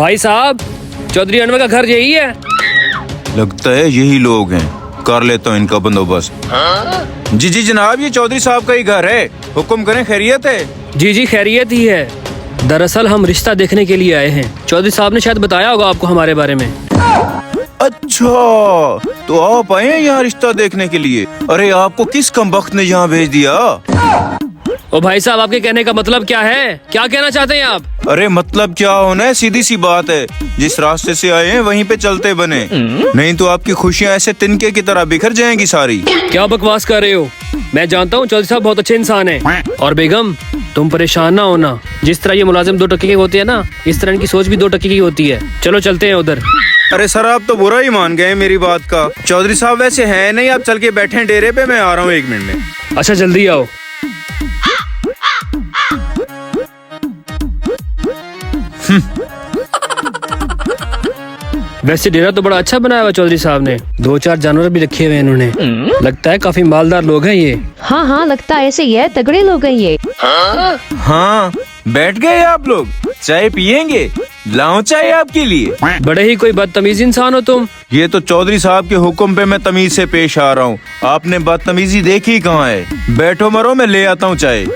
भाई साहब, चौधरी अनवर का घर यही है? लगता है यही लोग हैं, कर लेता हूँ इनका बंदोबस्त। जी जी जनाब, ये चौधरी साहब का ही घर है, हुक्म करें, खैरियत है? जी जी खैरियत ही है। दरअसल हम रिश्ता देखने के लिए आए हैं। चौधरी साहब ने शायद बताया होगा आपको हमारे बारे में। अच्छा, तो आप आए हैं यहाँ रिश्ता देखने के लिए? अरे आपको किस कमबख्त ने यहाँ भेज दिया? ओ भाई साहब, आपके कहने का मतलब क्या है? क्या कहना चाहते हैं आप? अरे मतलब क्या होना है, सीधी सी बात है, जिस रास्ते से आए हैं वहीं पे चलते बने, नहीं तो आपकी खुशियाँ ऐसे तिनके की तरह बिखर जाएंगी सारी। क्या बकवास कर रहे हो? मैं जानता हूँ चौधरी साहब बहुत अच्छे इंसान हैं। और बेगम, तुम परेशान ना होना। जिस तरह ये मुलाजिम 2 टके के होते हैं ना, इस तरह इनकी सोच भी 2 टके की होती है। चलो चलते हैं उधर। अरे सर, आप तो बुरा ही मान गए मेरी बात का। चौधरी साहब वैसे है नहीं, आप चल के बैठे हैं डेरे पे, मैं आ रहा हूँ 1 मिनट में। अच्छा जल्दी आओ। वैसे डेरा तो बड़ा अच्छा बनाया हुआ चौधरी साहब ने। 2-4 जानवर भी रखे हुए हैं इन्होंने। लगता है काफी मालदार लोग हैं ये। हाँ हाँ, लगता है ऐसे ही है, तगड़े लोग हैं ये। हाँ, बैठ गए आप लोग, चाय पियेंगे? लाऊं चाय आपके लिए? बड़े ही कोई बदतमीज इंसान हो तुम। ये तो चौधरी साहब के हुक्म पे मैं तमीज से पेश आ रहा हूँ, आपने बदतमीजी देखी कहाँ है? बैठो मरो, मैं ले आता हूँ चाय।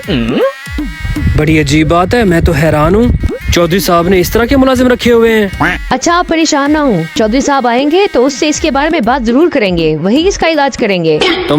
बड़ी अजीब बात है, मैं तो हैरान हूँ। चौधरी साहब ने इस तरह के मुलाजिम रखे हुए हैं। अच्छा आप परेशान ना हो, चौधरी साहब आएंगे तो उससे इसके बारे में बात जरूर करेंगे, वही इसका इलाज करेंगे।